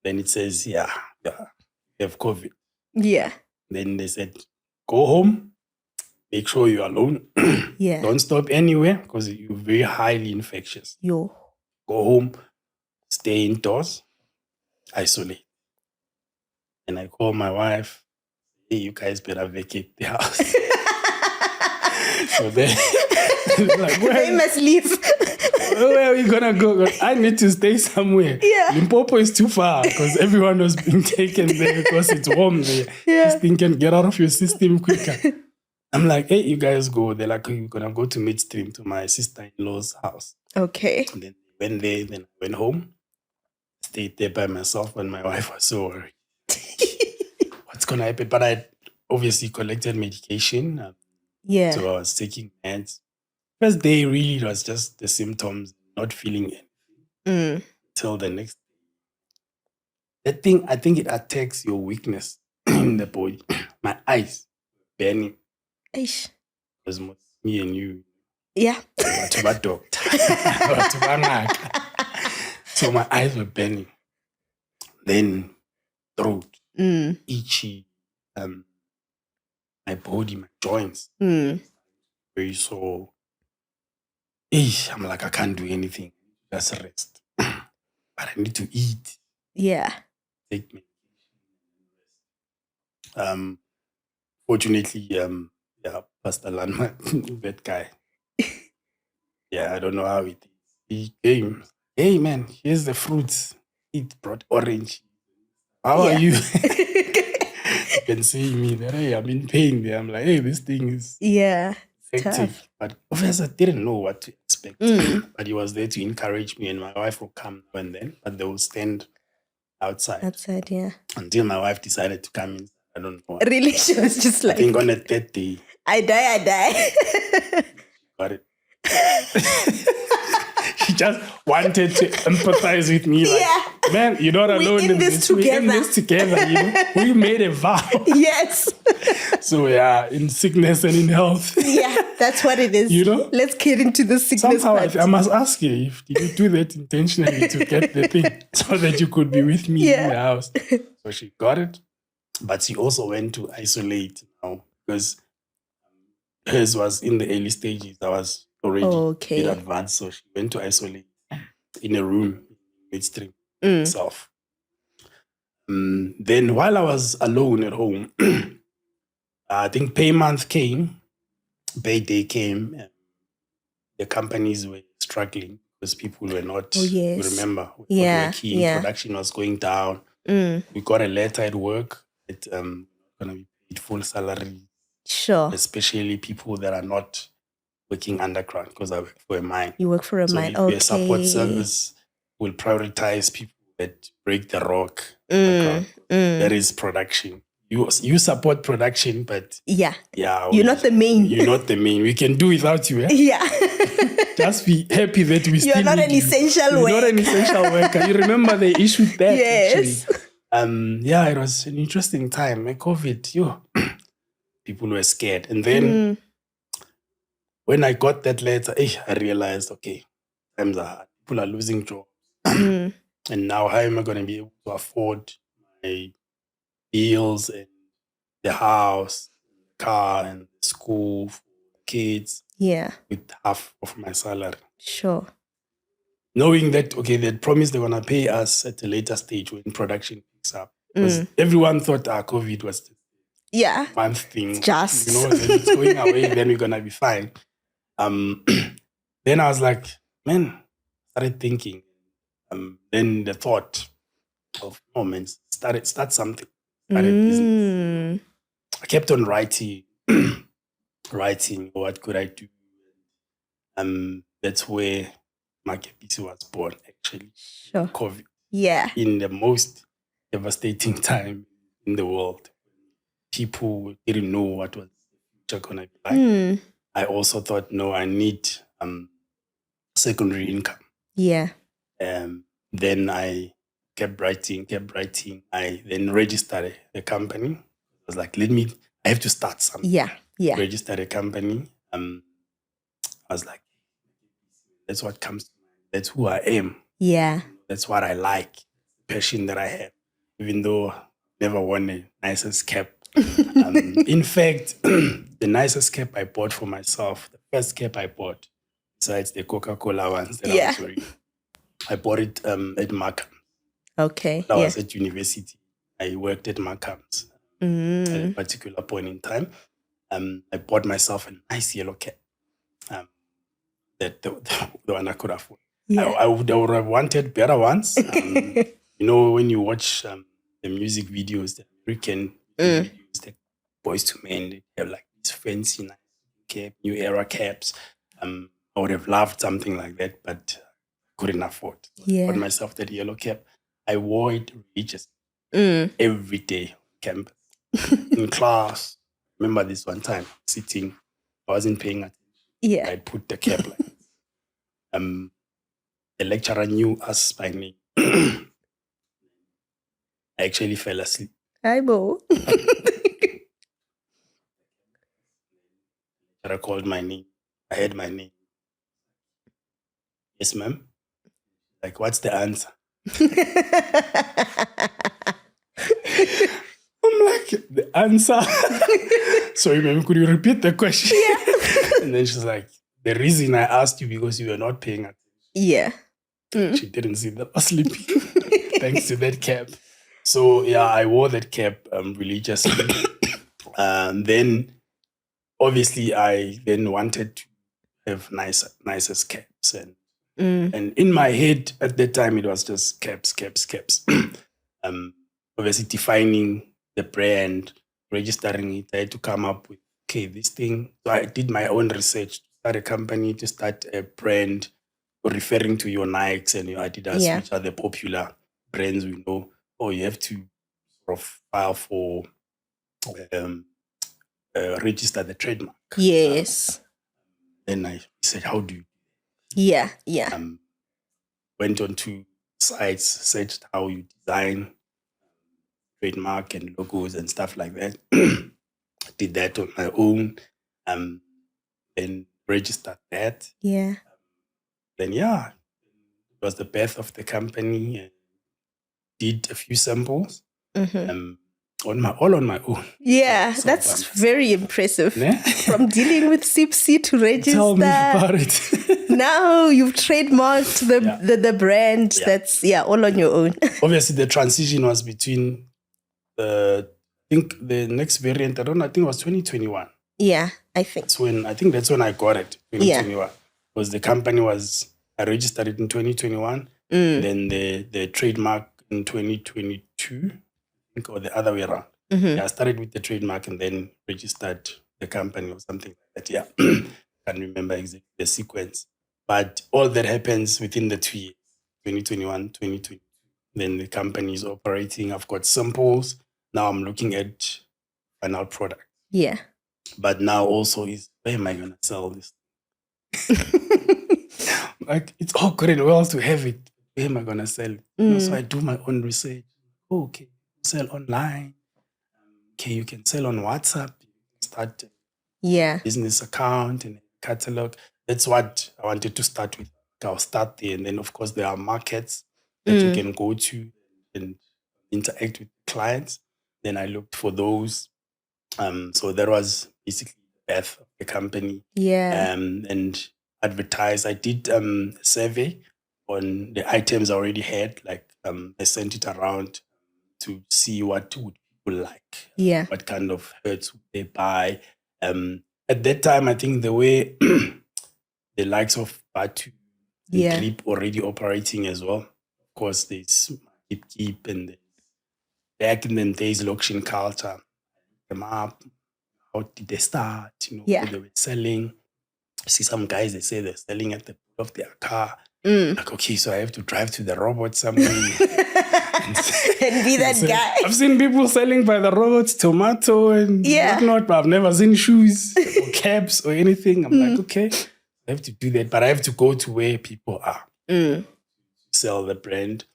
Then it says, yeah, you have COVID. Yeah. Then they said, go home. Make sure you're alone. Yeah. Don't stop anywhere because you're very highly infectious. Yo. Go home, stay indoors, isolate. And I call my wife, hey, you guys better vacate the house. So then, like, They must leave. where are we gonna go? I need to stay somewhere. Yeah. Limpopo is too far because everyone was being taken there because it's warm there. Yeah. This thing can get out of your system quicker. I'm like, hey, you guys go. They're like, we're gonna go to midstream to my sister-in-law's house. Okay. And then they went there, then I went home, stayed there by myself, and my wife was so worried. What's gonna happen? But I obviously collected medication. Yeah. So I was taking meds. First day, really, it was just the symptoms, not feeling anything. Till the next day. That thing, I think it attacks your weakness in the body. My eyes burning. Eish. Because me and you. Yeah. So my eyes were burning. Then throat, itchy, my body, my joints, very sore. I'm like, I can't do anything. Just rest. But I need to eat. Yeah. Take me. Fortunately, Pastor Landman, that guy. Yeah, I don't know how it is. He came. Hey man, here's the fruits. He brought orange. How are you? You can see me there. Hey, I'm in pain there. I'm like, hey, this thing is hectic. Tough. But obviously I didn't know what to expect. But he was there to encourage me, and my wife will come now and then, but they will stand outside. Yeah. Until my wife decided to come in. I don't know. Really? She was just like, I think on the third day. I die. Got it. She just wanted to empathize with me. Like, man, you're not alone in this. We're in this together. We made a vow. Yes. So yeah, in sickness and in health. Yeah, that's what it is. Let's get into the sickness. Somehow I must ask you, did you do that intentionally to get the thing so that you could be with me in the house? So she got it, but she also went to isolate now because hers was in the early stages. I was already in advance, so she went to isolate in a room midstream herself. Then while I was alone at home, I think pay month came, pay day came. The companies were struggling because people were not. You remember, production was going down. We got a letter at work that going to be paid full salary. Sure. Especially people that are not working underground, because I work for a mine. You work for a mine, okay. So support service will prioritize people that break the rock underground. That is production. You support production, but you're not the main. You're not the main. We can do without you. Just be happy that we still. You're not an essential worker. You're not an essential worker. You remember the issue with that? Yes. Actually. It was an interesting time. COVID, people were scared. And then when I got that letter, I realized, okay, times are hard. People are losing jobs. And now how am I going to be able to afford my bills and the house, the car, and the school for kids? Yeah. With half of my salary. Sure. Knowing that, okay, they promised they're going to pay us at a later stage when production picks up. Because everyone thought COVID was one thing. Just. Then it's going away, then we're going to be fine. Then I was like, man, started thinking. Then the thought of, start something. Started business. I kept on writing, what could I do? That's where Makepisi was born, actually. Sure. COVID. Yeah. In the most devastating time in the world. People didn't know what was the future going to be like. I also thought, no, I need secondary income. Yeah. Then I kept writing. I then registered a company. I was like, I have to start something. Yeah. Registered a company. I was like, that's what comes to mind. That's who I am. Yeah. That's what I like. Passion that I have. Even though I never won the nicest cap. In fact, the nicest cap I bought for myself, the first cap I bought, besides the Coca-Cola ones that I was wearing, I bought it at Markham. Okay. When I was at university, I worked at Markham's at a particular point in time. I bought myself a nice yellow cap. That the one I could afford. Yeah. I would have wanted better ones. When you watch the music videos, the American videos, the Boys to Men, they have like these fancy, nice cap, new era caps. I would have loved something like that, but couldn't afford. I bought myself that yellow cap. I wore it religiously every day on campus, in class. Remember this one time sitting, I wasn't paying attention. Yeah. I put the cap like this. The lecturer knew us by name. I actually fell asleep. Hi, Bo. The lecturer called my name. I heard my name. Yes, ma'am. Like, what's the answer? I'm like, the answer? Sorry, ma'am, could you repeat the question? Yeah. And then she's like, the reason I asked you because you were not paying attention. Yeah. She didn't see that I was sleeping thanks to that cap. So yeah, I wore that cap religiously. Then obviously I then wanted to have nicest caps and in my head at that time it was just caps. Obviously defining the brand, registering it, I had to come up with this thing. So I did my own research to start a company, to start a brand, referring to your Nikes and your Adidas, which are the popular brands we know. You have to sort of file for register the trademark. Yes. Then I said, how do you? Yeah. Went on to sites, searched how you design trademark and logos and stuff like that. Did that on my own. Then registered that. Yeah. Then it was the birth of the company. Did a few samples. All on my own. Yeah, that's very impressive. From dealing with CIPC to register. Tell me about it. Now you've trademarked the brand. Yeah. That's all on your own. Obviously, the transition was between I think the next variant. I think it was 2021. Yeah, I think. That's when I got it. 2021. Because the company I registered it in 2021. Then the trademark in 2022. Or the other way around. I started with the trademark and then registered the company or something like that. Yeah, can't remember exactly the sequence. But all that happens within the 2 years, 2021, 2022. Then the company is operating. I've got samples. Now I'm looking at final product. Yeah. But now also where am I going to sell this? Like, it's all good and well to have it. Where am I going to sell it? So I do my own research. Okay. Sell online. Okay, you can sell on WhatsApp. Start a business account and a catalog. That's what I wanted to start with. I'll start there. And then, of course, there are markets that you can go to and interact with clients. Then I looked for those. So that was basically the birth of the company. Yeah. And advertise. I did a survey on the items I already had. Like I sent it around to see what would people like. What kind of shirts would they buy. At that time, I think the way the likes of Batu and Clip already operating as well. Of course, there's Keep and back in the days, Lokshin culture. Them up. How did they start? What they were selling. See some guys, they say they're selling at the back of their car. Like, okay, so I have to drive to the robot somewhere. And be that guy. I've seen people selling by the robots tomato and whatnot, but I've never seen shoes or caps or anything. I'm like, okay, I have to do that, but I have to go to where people are. Sell the brand,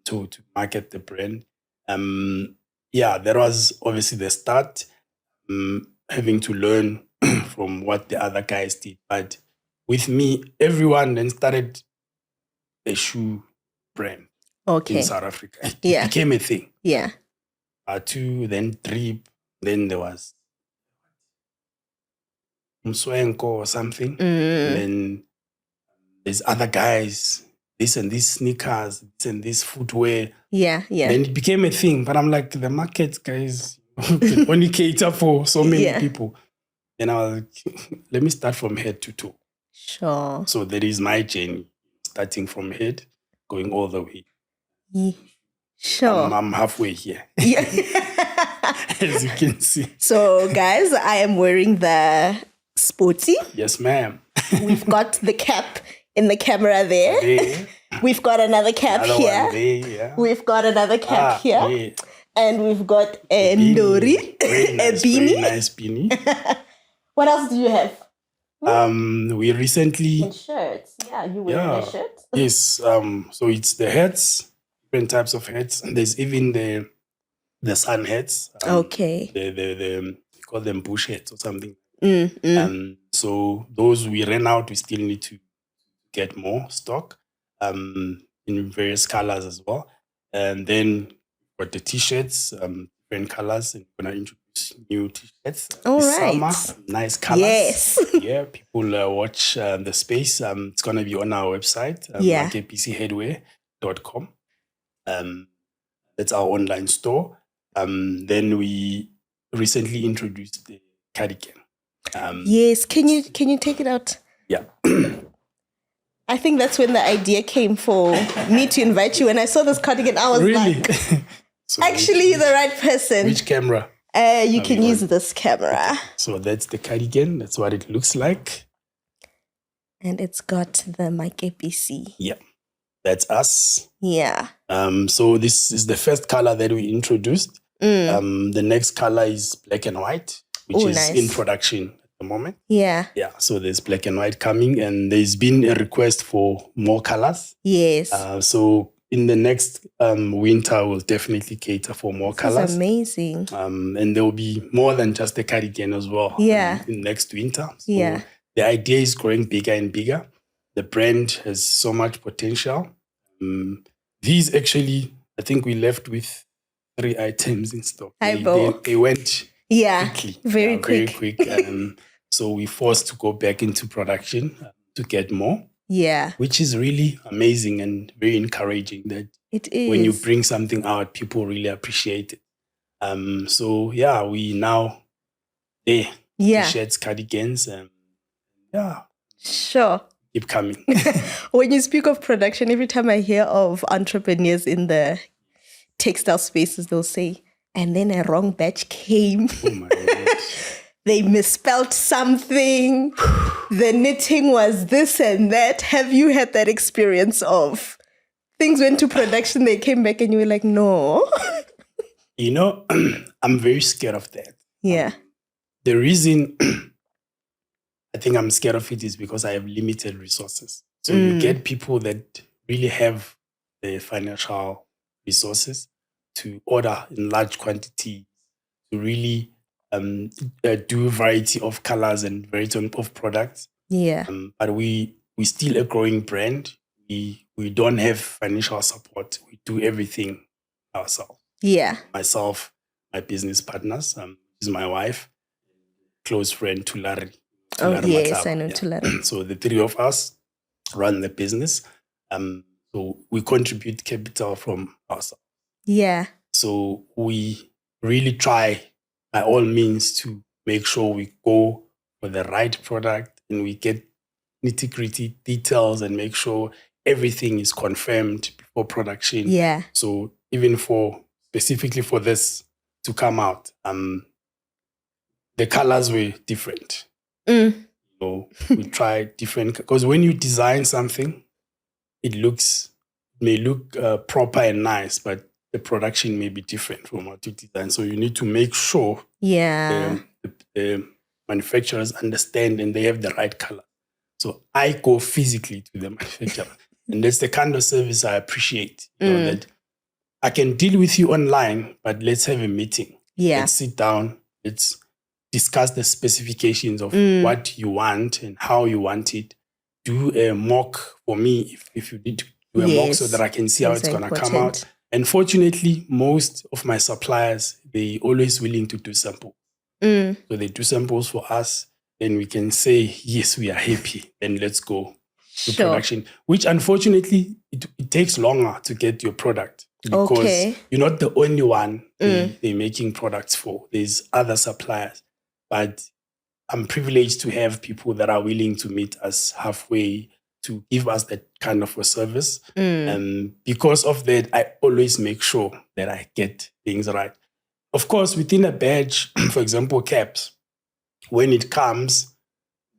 to market the brand. That was obviously the start. Having to learn from what the other guys did. But with me, everyone then started a shoe brand in South Africa. It became a thing. Yeah. 2, then 3, then there was Mswenko or something. And then there's other guys, this and these sneakers, this and this footwear. Yeah. Then it became a thing. But I'm like, the market, guys, can only cater for so many people. Then I was like, let me start from head to toe. Sure. So that is my journey, starting from head, going all the way. Sure. I'm halfway here. Yeah. As you can see. So, guys, I am wearing the sporty. Yes, ma'am. We've got the cap in the camera there. We've got another cap here. One there, yeah. We've got another cap here. Yeah. And we've got a ndori, a beanie. Very nice beanie. What else do you have? We recently... And shirts. Yeah, you wearing a shirt? Yes. So it's the hats, different types of hats. There's even the sun hats. Okay. We call them bush hats or something. So those we ran out. We still need to get more stock in various colors as well. And then got the t-shirts, different colors, and we're going to introduce new t-shirts this summer. Nice colors. Yes. People watch the space. It's going to be on our website, Makepisi Headwear.com. That's our online store. Then we recently introduced the cardigan. Yes. Can you take it out? Yeah. I think that's when the idea came for me to invite you. When I saw this cardigan, I was like, so actually, you're the right person. Which camera? You can use this camera. So that's the cardigan. That's what it looks like. And it's got the Makepisi. Yeah. That's us. Yeah. So this is the first color that we introduced. The next color is black and white, which is in production at the moment. Yeah. Yeah. So there's black and white coming, and there's been a request for more colors. Yes. So in the next winter, we'll definitely cater for more colors. That's amazing. And there will be more than just the cardigan as well. Yeah. In next winter. So the idea is growing bigger and bigger. The brand has so much potential. These actually, I think we left with 3 items in stock. They went quickly. Very quick. Very quick. So we forced to go back into production to get more. Yeah. Which is really amazing and very encouraging that it is. When you bring something out, people really appreciate it. So yeah, we now t-shirts, cardigans, Sure. Keep coming. When you speak of production, every time I hear of entrepreneurs in the textile spaces, they'll say, and then a wrong batch came. Oh my God. They misspelled something. The knitting was this and that. Have you had that experience of things went to production, they came back and you were like, no? You know, I'm very scared of that. Yeah. The reason I think I'm scared of it is because I have limited resources. So you get people that really have the financial resources to order in large quantity, to really do a variety of colors and variety of products. Yeah. But we still a growing brand. We don't have financial support. We do everything ourselves. Yeah. Myself, my business partners, is my wife, close friend Tulari. Oh yes, I know Tulari. So the 3 of us run the business. So we contribute capital from ourselves. Yeah. So we really try by all means to make sure we go for the right product and we get nitty-gritty details and make sure everything is confirmed before production. Yeah. So even specifically for this to come out, the colors were different. So we tried different, because when you design something, may look proper and nice, but the production may be different from what you design. So you need to make sure the manufacturers understand and they have the right color. So I go physically to the manufacturer. And that's the kind of service I appreciate. You know, that I can deal with you online, but let's have a meeting. Yeah. Let's sit down. Let's discuss the specifications of what you want and how you want it. Do a mock for me if you need to do a mock so that I can see how it's going to come out. And fortunately, most of my suppliers, they're always willing to do samples. So they do samples for us. Then we can say, yes, we are happy. Then let's go to production. Which unfortunately, it takes longer to get your product. Because you're not the only one they're making products for. There's other suppliers. But I'm privileged to have people that are willing to meet us halfway to give us that kind of a service. And because of that, I always make sure that I get things right. Of course, within a batch, for example, caps, when it comes,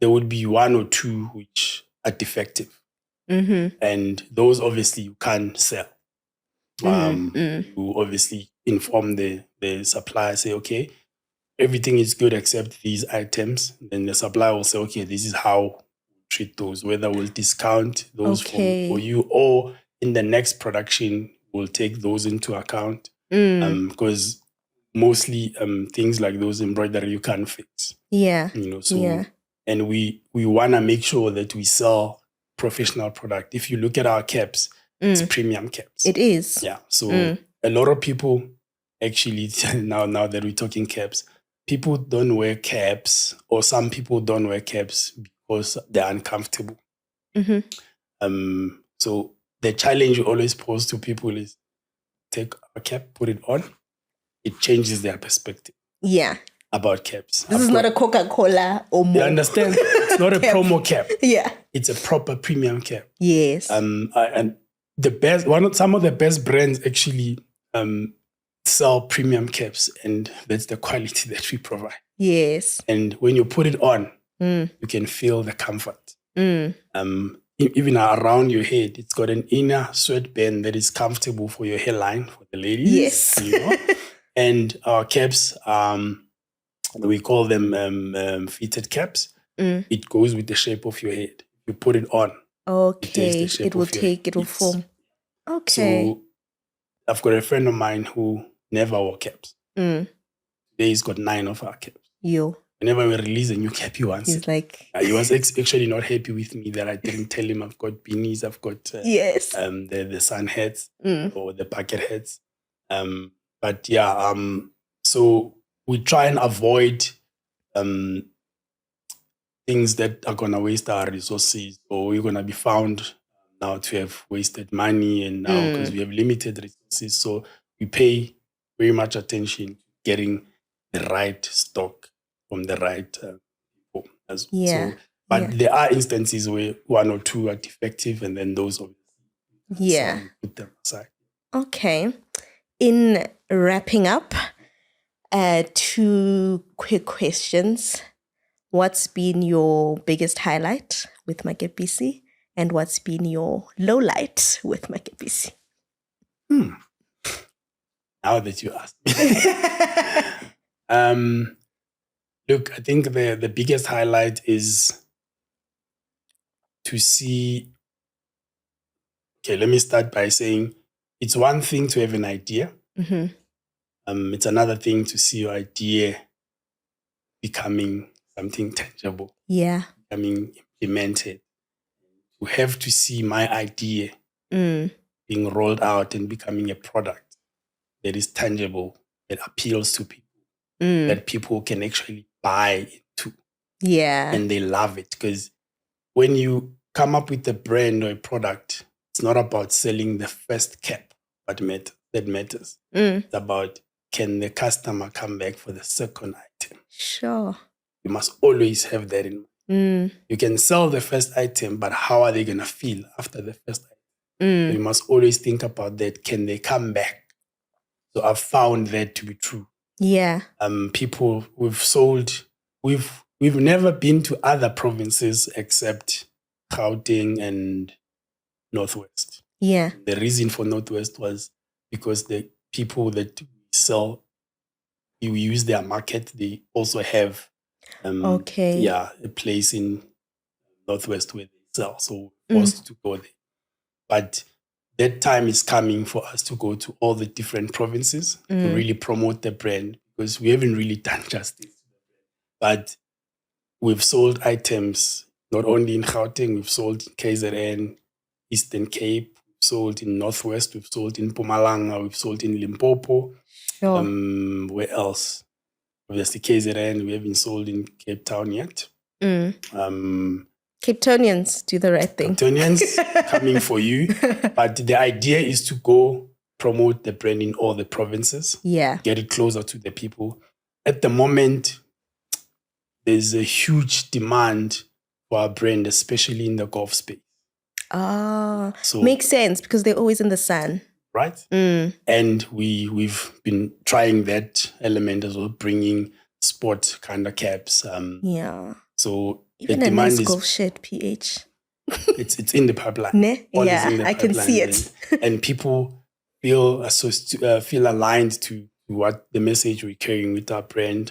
there would be one or two which are defective. And those obviously you can't sell. You obviously inform the supplier, say, okay, everything is good except these items. Then the supplier will say, okay, this is how we treat those, whether we'll discount those for you or in the next production, we'll take those into account. Because mostly things like those embroidery you can't fix. And we want to make sure that we sell professional product. If you look at our caps, it's premium caps. It is. Yeah. So a lot of people actually, now that we're talking caps, people don't wear caps, or some people don't wear caps because they're uncomfortable. So the challenge you always pose to people is take a cap, put it on. It changes their perspective. About caps. This is not a Coca-Cola or more. You understand? It's not a promo cap. Yeah. It's a proper premium cap. Yes. And some of the best brands actually sell premium caps, and that's the quality that we provide. Yes. And when you put it on, you can feel the comfort. Even around your head, it's got an inner sweatband that is comfortable for your hairline, for the ladies. Yes. You know? And our caps, we call them fitted caps. It goes with the shape of your head. You put it on. It will form. So I've got a friend of mine who never wore caps. Today he's got 9 of our caps. Whenever we release a new cap, he wants He's it. like... he was actually not happy with me that I didn't tell him I've got beanies, I've got the sun hats or the bucket hats. But yeah, so we try and avoid things that are going to waste our resources, or we're going to be found now to have wasted money, and now because we have limited resources. So we pay very much attention to getting the right stock from the right people. But there are instances where 1 or 2 are defective, and then those obviously put them aside. Okay. In wrapping up, 2 quick questions. What's been your biggest highlight with Makepisi, and what's been your low light with Makepisi? Now that you asked me. Look, I think the biggest highlight is to see... Okay, let me start by saying it's one thing to have an idea. It's another thing to see your idea becoming something tangible. Becoming implemented. You have to see my idea being rolled out and becoming a product that is tangible, that appeals to people, that people can actually buy into. And they love it. Because when you come up with a brand or a product, it's not about selling the first cap that matters. It's about, can the customer come back for the second item? You must always have that in mind. You can sell the first item, but how are they going to feel after the first item? So you must always think about that. Can they come back? So I've found that to be true. People we've never been to other provinces except Gauteng and Northwest. Yeah. The reason for Northwest was because the people that we sell, we use their market. They also have Okay. a place in Northwest where they sell. So we're forced to go there. But that time is coming for us to go to all the different provinces to really promote the brand, because we haven't really done justice. But we've sold items not only in Gauteng, we've sold in KZN, Eastern Cape, we've sold in Northwest, we've sold in Mpumalanga, we've sold in Limpopo. Sure. Where else? Obviously, KZN, we haven't sold in Cape Town yet. Cape Townians, do the right thing. Cape Townians coming for you. But the idea is to go promote the brand in all the provinces. Yeah. Get it closer to the people. At the moment, there's a huge demand for our brand, especially in the golf space. So makes sense, because they're always in the sun. Right? And we've been trying that element as well, bringing sport kind of caps. Yeah. So even the a demand nice is golf shirt, PH. It's in the pipeline. Ne? Yeah, In the I can pipeline. see it. And people feel aligned to what the message we're carrying with our brand.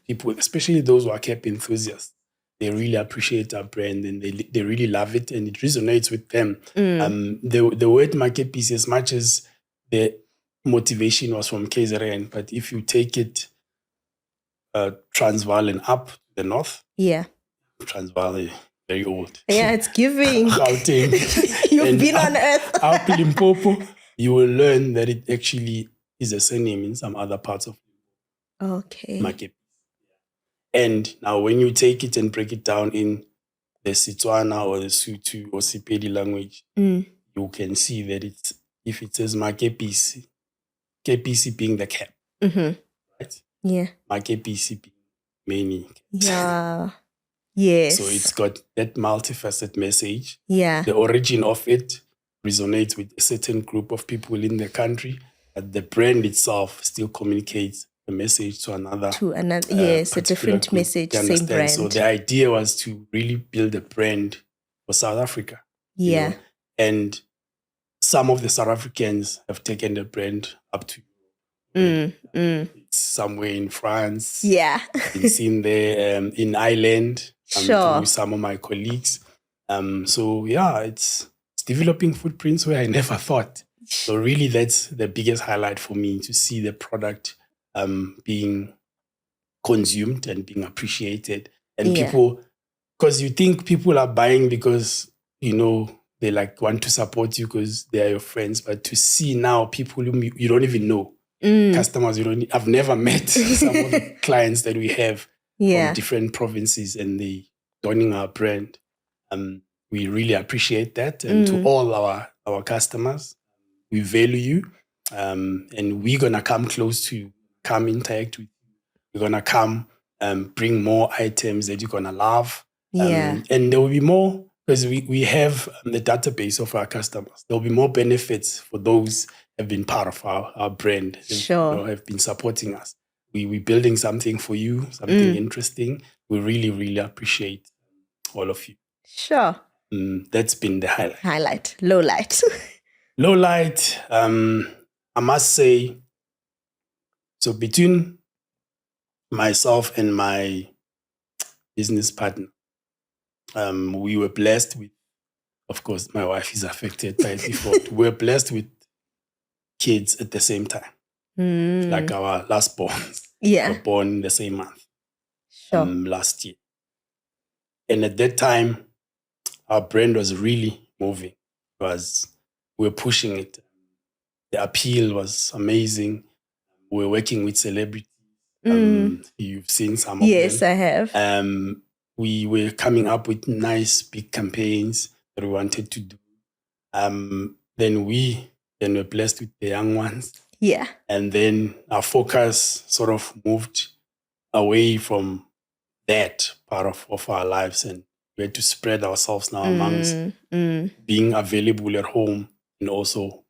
People, especially those who are cap enthusiasts, they really appreciate our brand and they really love it, and it resonates with them. The word Makepisi, as much as the motivation was from KZN, but if you take it Transvaal and up to the north, Transvaal is very old. Yeah, it's giving. Gauteng. You've been on earth. Up Limpopo, you will learn that it actually is a surname in some other parts of Makepisi. And now when you take it and break it down in the Setswana or the Sotho or Sepedi language, you can see that if it says Makepisi, Kepisi being the cap, right? Yeah. Makepisi being many. Yeah. Yes. So it's got that multifaceted message. Yeah. The origin of it resonates with a certain group of people in the country, but the brand itself still communicates the message to another. Yes, a different group, message, same brand. So the idea was to really build a brand for South Africa. Yeah. You know? And some of the South Africans have taken the brand up to it's somewhere in France. Yeah. It's in there, in Ireland. Sure. Through some of my colleagues. So yeah, it's developing footprints where I never thought. So really, that's the biggest highlight for me, to see the product being consumed and being appreciated. And people, because you think people are buying because, you know, they like want to support you because they are your friends, but to see now people whom you don't even know, customers I've never met some of the clients that we have from different provinces, and they joining our brand. We really appreciate that. And to all our customers, we value you. And we're going to come close to you, come interact with you. We're going to come bring more items that you're going to love. And there will be more, because we have the database of our customers. There will be more benefits for those who have been part of our brand. Sure. You know, have been supporting us. We're building something for you, something interesting. We really, really appreciate all of you. Sure. That's been the highlight. Low light. Low light, I must say, so between myself and my business partner, we were blessed with, of course, my wife is affected by default. We're blessed with kids at the same time. Like our last born. Were born the same month. Sure. Last year. And at that time, our brand was really moving. We were pushing it. The appeal was amazing. We were working with celebrities. You've seen some of them. Yes, I have. We were coming up with nice big campaigns that we wanted to do. Then we were blessed with the young ones. Yeah. And then our focus sort of moved away from that part of our lives, and we had to spread ourselves now amongst being available at home and also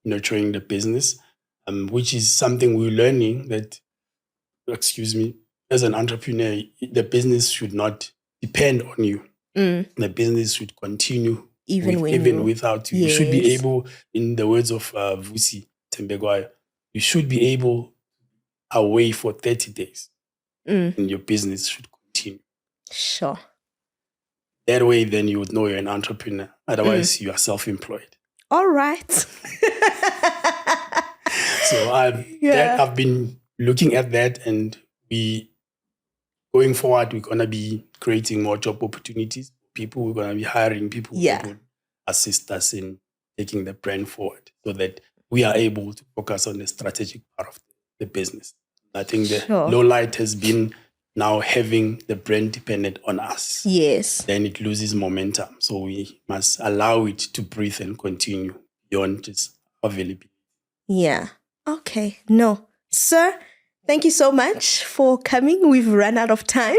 nurturing the business, which is something we're learning that, as an entrepreneur, the business should not depend on you. The business should continue Even without you. You should be Yes. able, in the words of Vusi Tembegwayo, you should be able away for 30 days. And your business should continue. Sure. That way, then you would know you're an entrepreneur. Otherwise, you are self-employed. All right. So I've been looking at that, and going forward, we're going to be creating more job opportunities. We're going to be hiring people who will assist us in taking the brand forward so that we are able to focus on the strategic part of the business. I think the low light has been now having the brand dependent on us. Yes. Then it loses momentum. So we must allow it to breathe and continue beyond just availability. Yeah. Okay. No. Sir, thank you so much for coming. We've run out of time.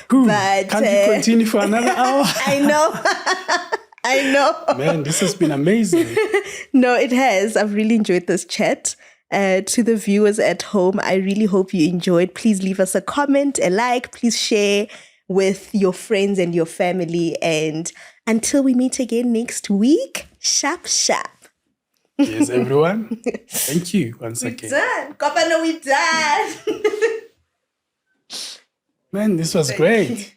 But can't you continue for another hour? I know. I know. Man, this has been amazing. No, it has. I've really enjoyed this chat. To the viewers at home, I really hope you enjoyed. Please leave us a comment, a like. Please share with your friends and your family. And until we meet again next week, sharp, sharp. Yes, everyone. Thank you once again. We're done. Man, this was great.